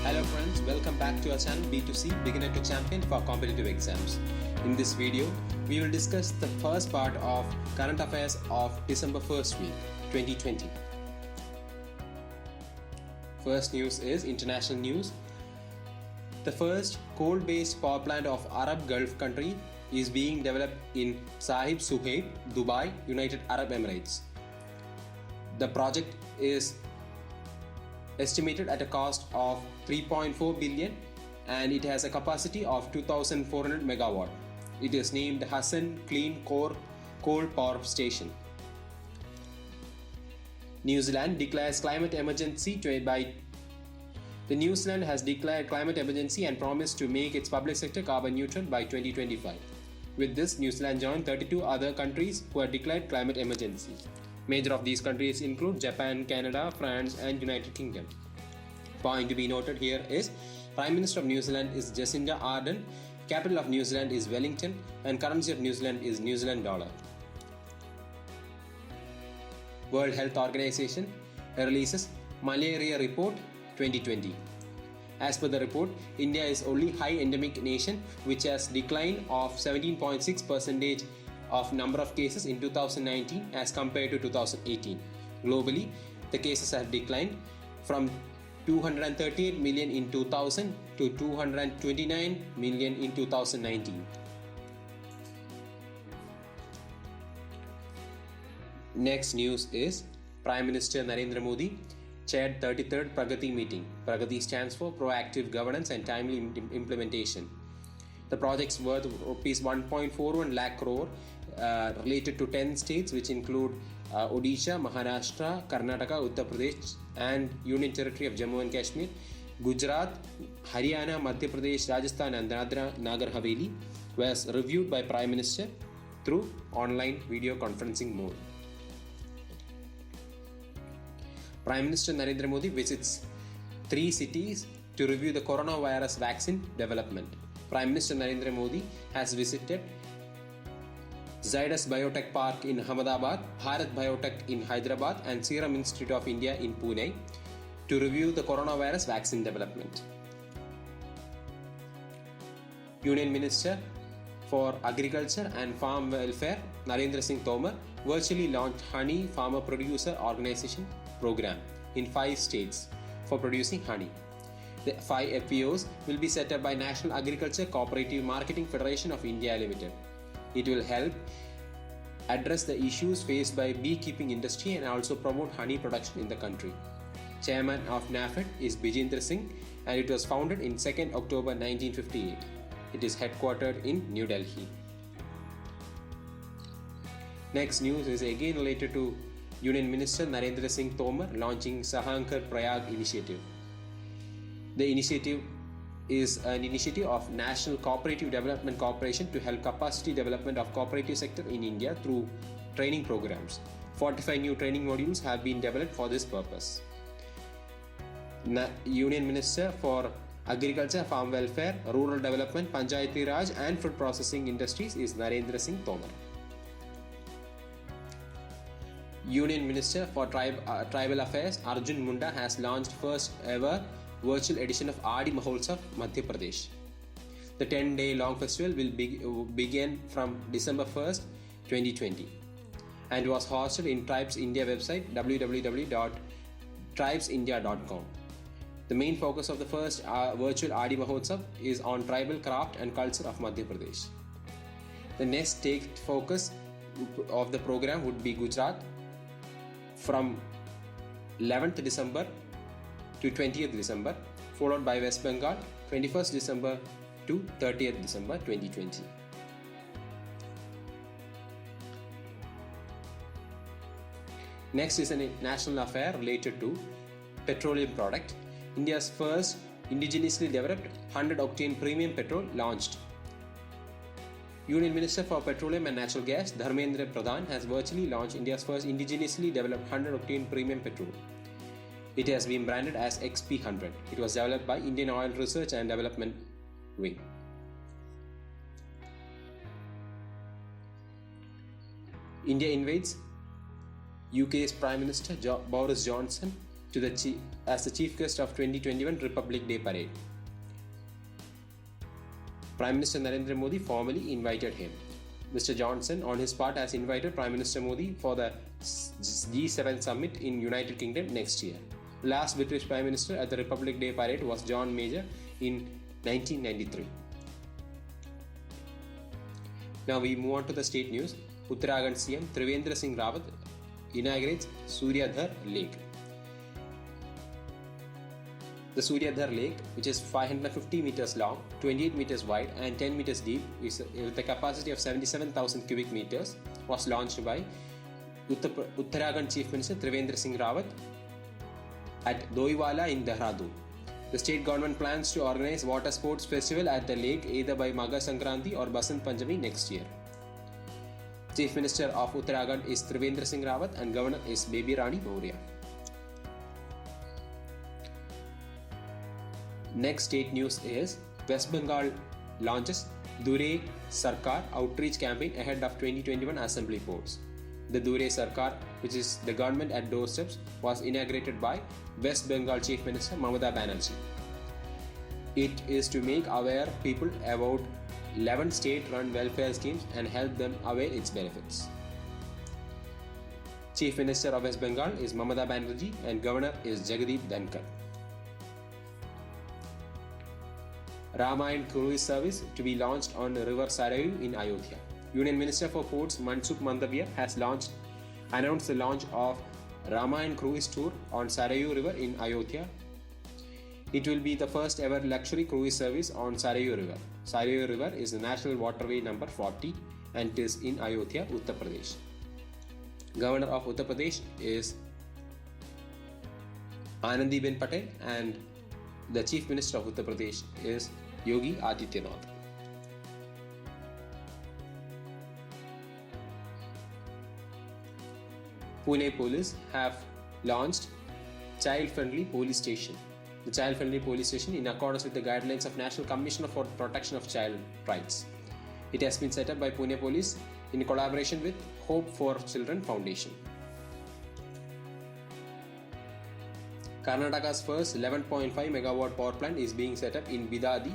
Hello friends, welcome back to our channel B2C Beginner to Champion for Competitive Exams. In this video, we will discuss the first part of current affairs of December 1st week, 2020. First news is international news. The first coal-based power plant of Arab Gulf country is being developed in Sahib Suhaib, Dubai, United Arab Emirates. The project is estimated at a cost of 3.4 billion and it has a capacity of 2400 megawatt. It is named Hassan Clean Core Coal Power Station. New Zealand declares climate emergency New Zealand has declared climate emergency and promised to make its public sector carbon neutral by 2025. With this, New Zealand joined 32 other countries who have declared climate emergency. Major of these countries include Japan, Canada, France and United Kingdom. Point to be noted here is Prime Minister of New Zealand is Jacinda Ardern, capital of New Zealand is Wellington and currency of New Zealand is New Zealand dollar. World Health Organization releases Malaria Report 2020. As per the report, India is only high endemic nation which has decline of 17.6% of number of cases in 2019 as compared to 2018. Globally, the cases have declined from 238 million in 2000 to 229 million in 2019. Next news is Prime Minister Narendra Modi chaired 33rd Pragati meeting. Pragati stands for Proactive Governance and Timely Implementation. The project's worth rupees 1.41 lakh crore related to 10 states which include Odisha, Maharashtra, Karnataka, Uttar Pradesh and Union Territory of Jammu and Kashmir, Gujarat, Haryana, Madhya Pradesh, Rajasthan and Dadra Nagar Haveli was reviewed by Prime Minister through online video conferencing mode. Prime Minister Narendra Modi visits 3 cities to review the coronavirus vaccine development. Prime Minister Narendra Modi has visited Zydus Biotech Park in Ahmedabad, Bharat Biotech in Hyderabad and Serum Institute of India in Pune to review the coronavirus vaccine development. Union Minister for Agriculture and Farm Welfare Narendra Singh Tomar virtually launched Honey Farmer Producer Organization program in 5 states for producing honey. The 5 FPOs will be set up by National Agriculture Cooperative Marketing Federation of India Limited. It will help address the issues faced by beekeeping industry and also promote honey production in the country. Chairman of NAFED is Bijendra Singh and it was founded in 2nd October 1958. It is headquartered in New Delhi. Next news is again related to Union Minister Narendra Singh Tomar launching Sahankar Prayag initiative. The initiative is an initiative of National Cooperative Development Corporation to help capacity development of cooperative sector in India through training programs. 45 new training modules have been developed for this purpose. Union Minister for Agriculture, Farm Welfare, Rural Development, Panchayati Raj and Food Processing Industries is Narendra Singh Tomar. Union Minister for Tribal Affairs Arjun Munda has launched first ever virtual edition of Adi Mahotsav, Madhya Pradesh. The 10-day long festival will begin from December 1st, 2020 and was hosted in Tribes India website www.tribesindia.com. The main focus of the first virtual Adi Mahotsav is on tribal craft and culture of Madhya Pradesh. The next state focus of the program would be Gujarat from 11th December to 20th December, followed by West Bengal 21st December to 30th December 2020. Next is a national affair related to petroleum product. India's first indigenously developed 100-octane premium petrol launched. Union Minister for Petroleum and Natural Gas Dharmendra Pradhan has virtually launched India's first indigenously developed 100-octane premium petrol. It has been branded as XP100. It was developed by Indian Oil Research and Development Wing. India invades UK's Prime Minister Boris Johnson as the chief guest of 2021 Republic Day Parade. Prime Minister Narendra Modi formally invited him. Mr. Johnson, on his part, has invited Prime Minister Modi for the G7 summit in United Kingdom next year. The last British Prime Minister at the Republic Day Parade was John Major in 1993. Now we move on to the state news. Uttarakhand CM Trivendra Singh Rawat inaugurates Suryadhar Lake. The Suryadhar Lake, which is 550 meters long, 28 meters wide and 10 meters deep, with a capacity of 77,000 cubic meters, was launched by Uttarakhand Chief Minister Trivendra Singh Rawat at Doiwala in Dehradun. The state government plans to organize water sports festival at the lake either by Magar Sankranti or Basant Panchami next year. Chief Minister of Uttarakhand is Trivendra Singh Rawat and Governor is Baby Rani Maurya. Next state news is West Bengal launches Dure Sarkar outreach campaign ahead of 2021 assembly polls. The Dure Sarkar, which is the government at doorsteps, was inaugurated by West Bengal Chief Minister Mamata Banerjee. It is to make aware people about 11 state-run welfare schemes and help them avail its benefits. Chief Minister of West Bengal is Mamata Banerjee and Governor is Jagdeep Dhankar. Ramayan cruise service to be launched on the river Sarayu in Ayodhya. Union Minister for Ports Mansukh Mandavia has announced the launch of Ramayan cruise tour on Sarayu River in Ayodhya. It will be the first ever luxury cruise service on Sarayu River. Sarayu River is the national waterway number 40 and it is in Ayodhya, Uttar Pradesh. Governor of Uttar Pradesh is Anandiben Patel and the Chief Minister of Uttar Pradesh is Yogi Adityanath. Pune Police have launched child-friendly police station. The child-friendly police station in accordance with the guidelines of National Commission for Protection of Child Rights. It has been set up by Pune Police in collaboration with Hope for Children Foundation. Karnataka's first 11.5 megawatt power plant is being set up in Bidadi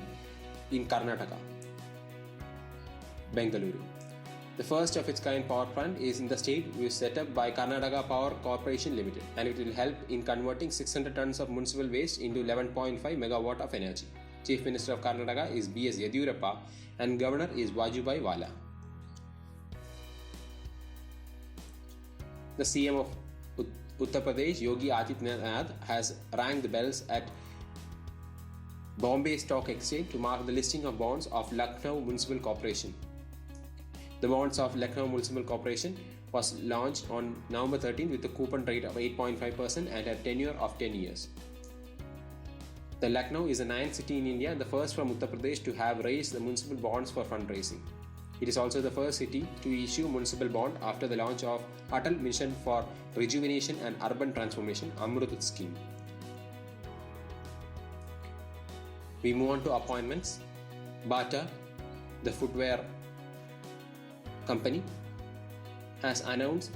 in Karnataka, Bengaluru. The first of its kind power plant is in the state, which is set up by Karnataka Power Corporation Limited, and it will help in converting 600 tons of municipal waste into 11.5 megawatt of energy. Chief Minister of Karnataka is B.S. Yediyurappa and Governor is Vajubhai Vala. The CM of Uttar Pradesh, Yogi Adityanath, has rang the bells at Bombay Stock Exchange to mark the listing of bonds of Lucknow Municipal Corporation. The bonds of Lucknow Municipal Corporation was launched on November 13 with a coupon rate of 8.5% and a tenure of 10 years. The Lucknow is the 9th city in India and the first from Uttar Pradesh to have raised the municipal bonds for fundraising. It is also the first city to issue municipal bond after the launch of Atal Mission for Rejuvenation and Urban Transformation Amrut scheme. We move on to appointments. Bata, the footwear company, has announced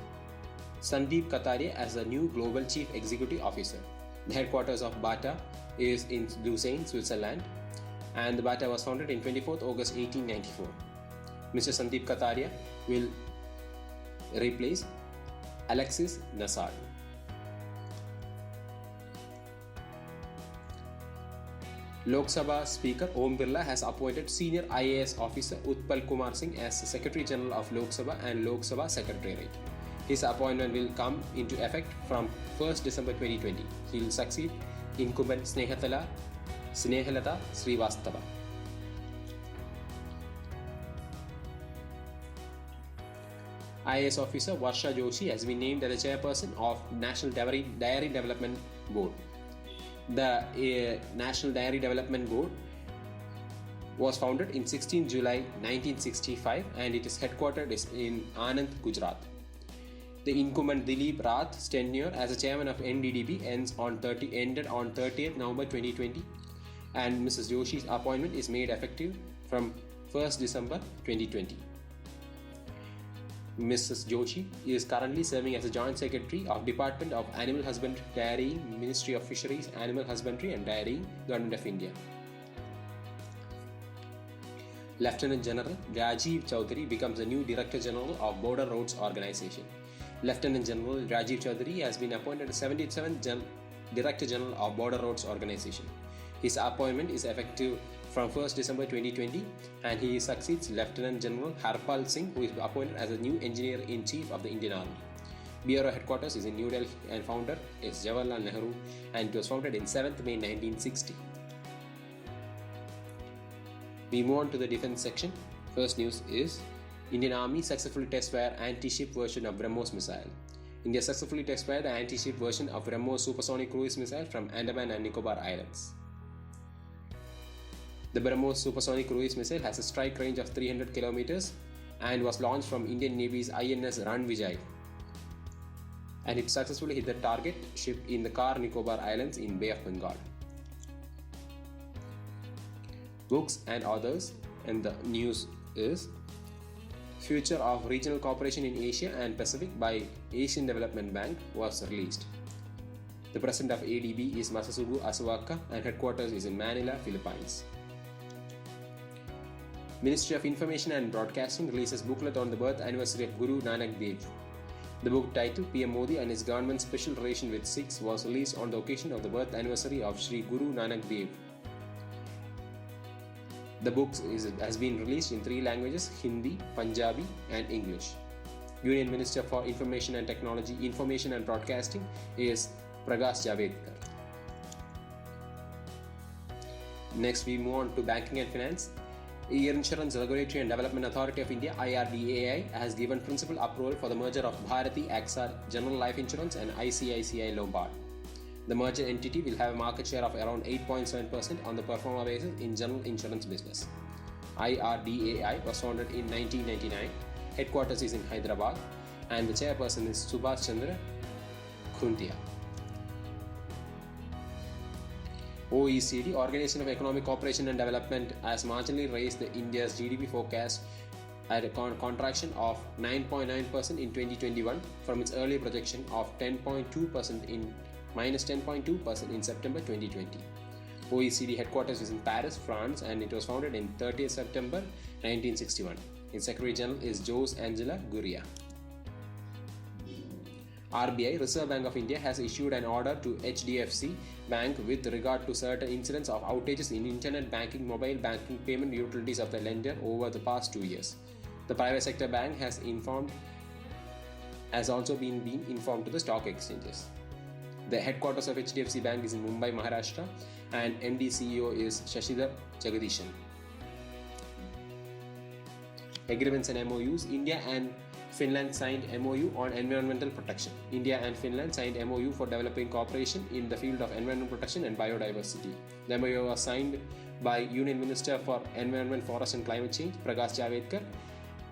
Sandeep Kataria as the new Global Chief Executive Officer. The headquarters of Bata is in Lucerne, Switzerland, and the Bata was founded in 24th August 1894. Mr. Sandeep Kataria will replace Alexis Nassar. Lok Sabha Speaker Om Birla has appointed Senior IAS Officer Utpal Kumar Singh as the Secretary General of Lok Sabha and Lok Sabha Secretariat. His appointment will come into effect from 1st December 2020. He will succeed incumbent Snehalata Srivastava. IAS Officer Varsha Joshi has been named as the chairperson of National Dairy Development Board. The National Dairy Development Board was founded in 16 July 1965 and it is headquartered in Anand, Gujarat. The incumbent Dilip Rath's tenure as the chairman of NDDB ended on 30th November 2020 and Mrs. Joshi's appointment is made effective from 1st December 2020. Mrs. Joshi is currently serving as a Joint Secretary of Department of Animal Husbandry, Dairying, Ministry of Fisheries, Animal Husbandry and Dairying, Government of India. Lieutenant General Rajiv Chaudhary becomes the new Director General of Border Roads Organization. Lieutenant General Rajiv Chaudhary has been appointed as 77th Director General of Border Roads Organization. His appointment is effective from 1st December 2020 and he succeeds Lieutenant General Harpal Singh, who is appointed as the new Engineer-in-Chief of the Indian Army. Bureau headquarters is in New Delhi and founder is Jawaharlal Nehru and it was founded in 7th May 1960. We move on to the defense section. First news is Indian Army successfully test-fired anti-ship version of BrahMos missile. India successfully test-fired the anti-ship version of BrahMos supersonic cruise missile from Andaman and Nicobar Islands. The BrahMos supersonic cruise missile has a strike range of 300 km and was launched from Indian Navy's INS Ranvijay. And it successfully hit the target ship in the Car Nicobar Islands in Bay of Bengal. Books and authors, and the news is Future of Regional Cooperation in Asia and Pacific by Asian Development Bank was released. The president of ADB is Masasugu Asawaka and headquarters is in Manila, Philippines. Ministry of Information and Broadcasting releases booklet on the birth anniversary of Guru Nanak Dev. The book titled PM Modi and his government's special relation with Sikhs was released on the occasion of the birth anniversary of Sri Guru Nanak Dev. The book has been released in 3 languages, Hindi, Punjabi and English. Union Minister for Information and Technology, Information and Broadcasting is Prakash Javadekar. Next we move on to banking and finance. Insurance Regulatory and Development Authority of India IRDAI has given principal approval for the merger of Bharati AXA General Life Insurance and ICICI Lombard. The merged entity will have a market share of around 8.7% on the pro forma basis in general insurance business. IRDAI was founded in 1999, headquarters is in Hyderabad, and the chairperson is Subhash Chandra Khuntia. OECD, Organization of Economic Cooperation and Development, has marginally raised India's GDP forecast at a contraction of 9.9% in 2021 from its earlier projection of minus 10.2% in September 2020. OECD headquarters is in Paris, France, and it was founded in 30th September 1961. Its Secretary General is Jose Angela Gurria. RBI, Reserve Bank of India, has issued an order to HDFC Bank with regard to certain incidents of outages in internet banking, mobile banking, payment utilities of the lender over the past 2 years. The private sector bank has also been informed to the stock exchanges. The headquarters of HDFC Bank is in Mumbai, Maharashtra, and MD CEO is Shashidhar Jagadishan. Agreements and MOUs. India and Finland signed MOU on environmental protection. India and Finland signed MOU for developing cooperation in the field of environmental protection and biodiversity. The MOU was signed by Union Minister for Environment, Forest and Climate Change, Prakash Javadekar,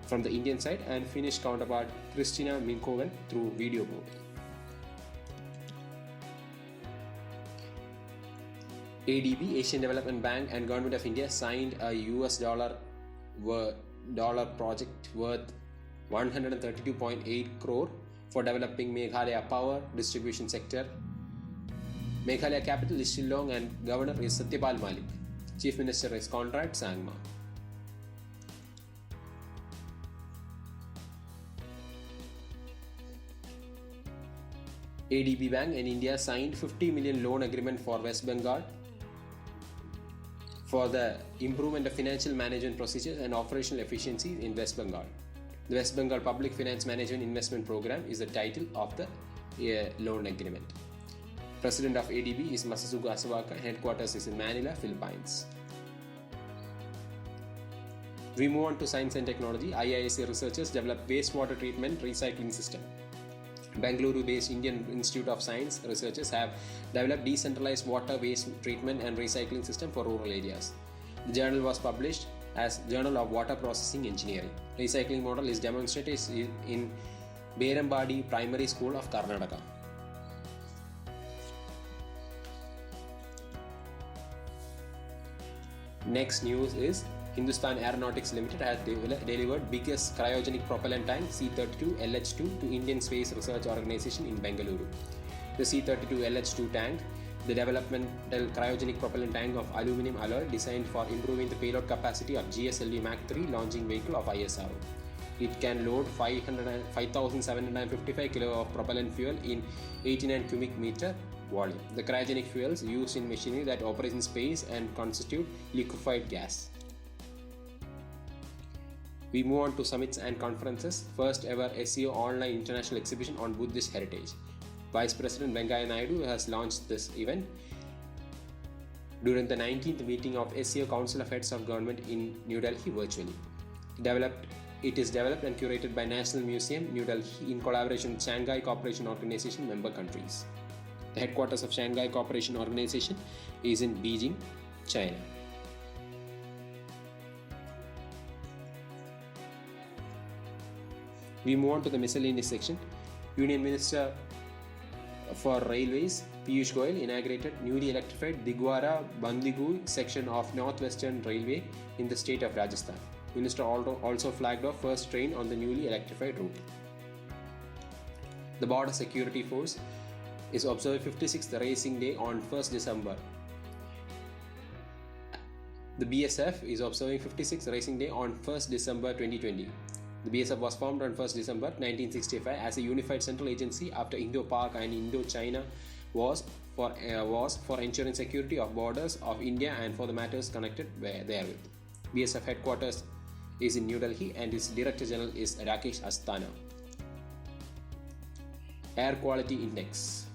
from the Indian side, and Finnish counterpart Kristina Minkoven through video mode. ADB, Asian Development Bank, and Government of India signed a US dollar project worth 132.8 crore for developing Meghalaya power distribution sector. Meghalaya capital is Shillong and Governor is Satyapal Malik. Chief Minister is Conrad Sangma. ADB Bank in India signed 50 million loan agreement for West Bengal for the improvement of financial management procedures and operational efficiency in West Bengal. The West Bengal Public Finance Management Investment Program is the title of the loan agreement. President of ADB is Masasugu Asawaka. Headquarters is in Manila, Philippines. We move on to science and technology. IISc researchers develop wastewater treatment recycling system. Bengaluru-based Indian Institute of Science researchers have developed decentralized water waste treatment and recycling system for rural areas. The journal was published as Journal of Water Processing Engineering. Recycling model is demonstrated in Berambadi Primary School of Karnataka. Next news is Hindustan Aeronautics Limited has delivered biggest cryogenic propellant tank C-32 LH2 to Indian Space Research Organisation in Bengaluru. The C-32 LH2 tank, the developmental cryogenic propellant tank of aluminum alloy designed for improving the payload capacity of GSLV Mach 3 launching vehicle of ISRO. It can load 5,755 kg of propellant fuel in 89 cubic meter volume. The cryogenic fuels used in machinery that operates in space and constitute liquefied gas. We move on to summits and conferences. First ever SEO online international exhibition on Buddhist heritage. Vice President Venkaiah Naidu has launched this event during the 19th meeting of SEO Council of Heads of Government in New Delhi virtually. It is developed and curated by National Museum, New Delhi, in collaboration with Shanghai Cooperation Organization member countries. The headquarters of Shanghai Cooperation Organization is in Beijing, China. We move on to the miscellaneous section. Union Minister for Railways Piyush Goyal inaugurated newly electrified Digwara-Bandigui section of Northwestern Railway in the state of Rajasthan. Minister also flagged off first train on the newly electrified route. The Border Security Force is observing 56th Racing Day on 1st December. The BSF is observing 56th Racing Day on 1st December 2020. The BSF was formed on 1st December 1965 as a unified central agency after Indo-Pak and Indo-China wars for ensuring security of borders of India and for the matters connected therewith. BSF headquarters is in New Delhi and its Director General is Rakesh Asthana. Air Quality Index.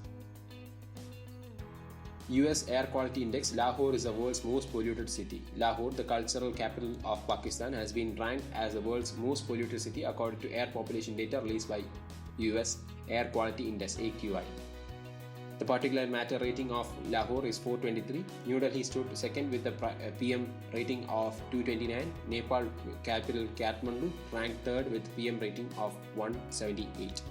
US Air Quality Index. Lahore is the world's most polluted city. Lahore, the cultural capital of Pakistan, has been ranked as the world's most polluted city according to air population data released by US Air Quality Index AQI. The particulate matter rating of Lahore is 423. New Delhi stood second with the PM rating of 229. Nepal capital Kathmandu ranked third with PM rating of 178.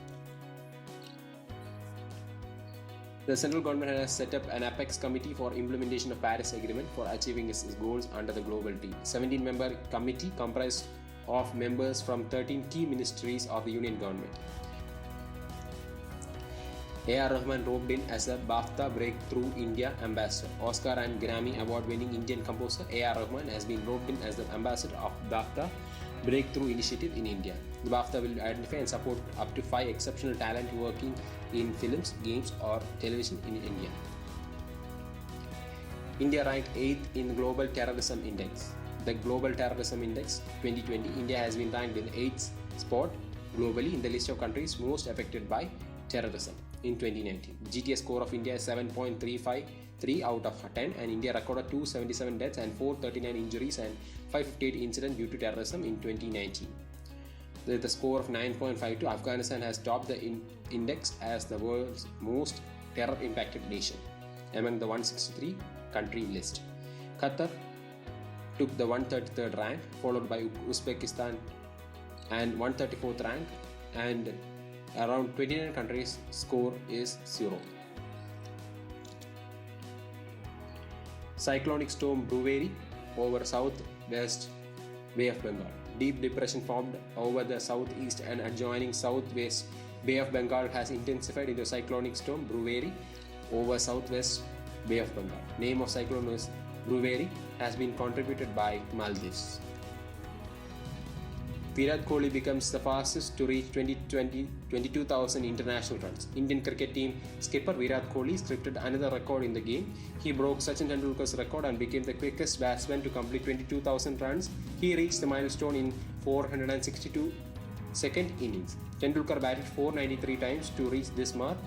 The central government has set up an apex committee for implementation of Paris Agreement for achieving its goals under the global deal. 17-member committee comprised of members from 13 key ministries of the Union government. A.R. Rahman roped in as a BAFTA Breakthrough India Ambassador. Oscar and Grammy Award-winning Indian composer A.R. Rahman has been roped in as the ambassador of BAFTA Breakthrough Initiative in India. The BAFTA will identify and support up to 5 exceptional talent working in films, games or television in India. India ranked 8th in Global Terrorism Index. The Global Terrorism Index 2020, India has been ranked in 8th spot globally in the list of countries most affected by terrorism in 2019. The GTS score of India is 7.353 out of 10 and India recorded 277 deaths and 439 injuries and 558 incidents due to terrorism in 2019. With a score of 9.52, Afghanistan has topped the index as the world's most terror-impacted nation among the 163 country list. Qatar took the 133rd rank, followed by Uzbekistan and 134th rank, and around 29 countries score is 0. Cyclonic storm Bruveri over southwest Bay of Bengal. Deep depression formed over the southeast and adjoining southwest Bay of Bengal has intensified into cyclonic storm Bruveri over southwest Bay of Bengal. Name of cyclone is Bruveri has been contributed by Maldives. Virat Kohli becomes the fastest to reach 22,000 international runs. Indian cricket team skipper Virat Kohli scripted another record in the game. He broke Sachin Tendulkar's record and became the quickest batsman to complete 22,000 runs. He reached the milestone in 462 second innings. Tendulkar batted 493 times to reach this mark.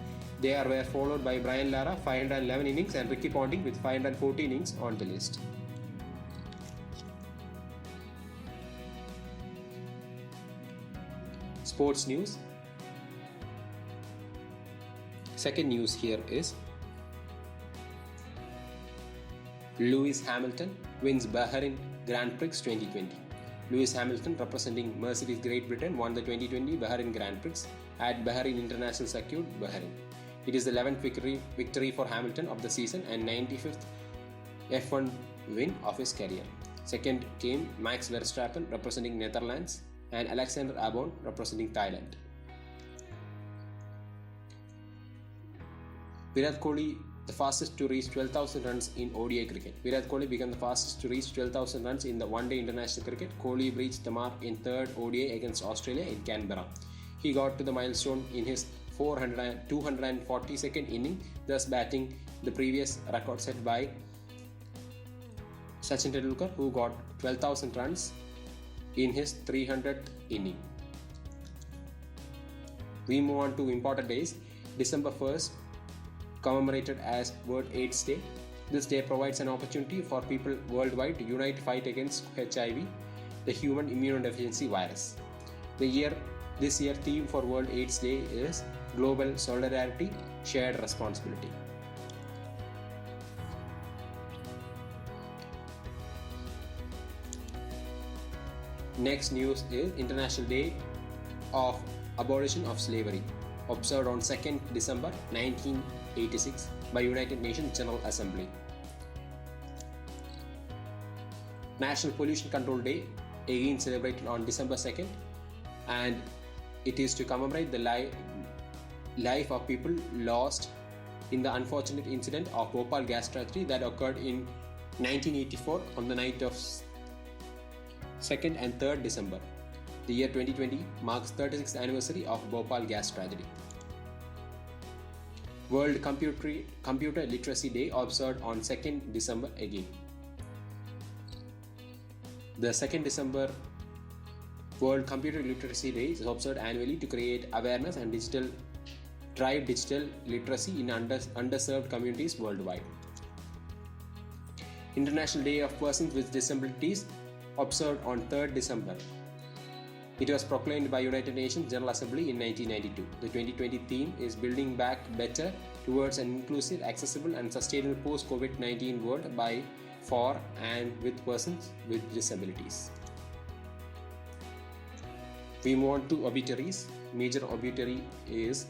They were followed by Brian Lara 511 innings and Ricky Ponting with 540 innings on the list. Sports news. Second news here is Lewis Hamilton wins Bahrain Grand Prix 2020. Lewis Hamilton, representing Mercedes Great Britain, won the 2020 Bahrain Grand Prix at Bahrain International Circuit, Bahrain. It is the 11th victory for Hamilton of the season and 95th F1 win of his career. Second came Max Verstappen representing Netherlands and Alexander Albon representing Thailand. Virat Kohli, the fastest to reach 12,000 runs in ODI cricket. Virat Kohli became the fastest to reach 12,000 runs in the one-day international cricket. Kohli reached the mark in third ODI against Australia in Canberra. He got to the milestone in his 242nd inning, thus batting the previous record set by Sachin Tendulkar, who got 12,000 runs in his 300th inning. We move on to important days. December 1st, commemorated as World AIDS Day. This day provides an opportunity for people worldwide to unite to fight against HIV, the human immunodeficiency virus. This year theme for World AIDS Day is Global Solidarity, Shared Responsibility. Next news is International Day of Abolition of Slavery, observed on 2nd December 1986 by United Nations General Assembly. National Pollution Control Day, again celebrated on December 2nd, and it is to commemorate the life of people lost in the unfortunate incident of Bhopal gas tragedy that occurred in 1984 on the night of 2nd and 3rd December. The year 2020 marks 36th anniversary of Bhopal gas tragedy. World Computer Literacy Day, observed on 2nd December again. The 2nd December World Computer Literacy Day is observed annually to create awareness and drive digital literacy in underserved communities worldwide. International Day of Persons with Disabilities, observed on 3rd December. It was proclaimed by United Nations General Assembly in 1992. The 2020 theme is Building Back Better towards an inclusive, accessible and sustainable post-COVID-19 world by, for and with persons with disabilities. We move on to obituaries. Major obituary is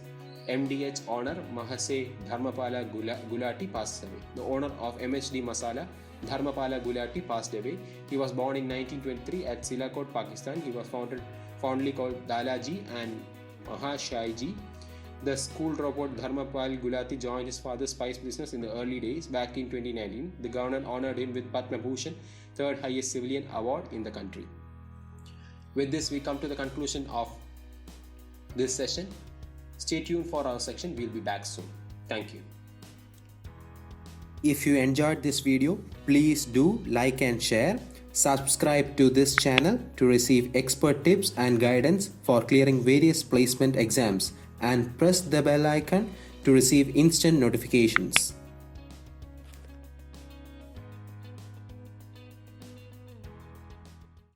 MDH owner Mahase Dharmapala Gulati passed away. The owner of MHD Masala, Dharmapala Gulati, passed away. He was born in 1923 at Sialkot, Pakistan. He was fondly called Dalaji and Mahashaiji. The school dropout Dharmapal Gulati joined his father's spice business in the early days. Back in 2019, the governor honored him with Padma Bhushan, third highest civilian award in the country. With this, we come to the conclusion of this session. Stay tuned for our section. We'll be back soon. Thank you. If you enjoyed this video, please do like and share. Subscribe to this channel to receive expert tips and guidance for clearing various placement exams, and press the bell icon to receive instant notifications.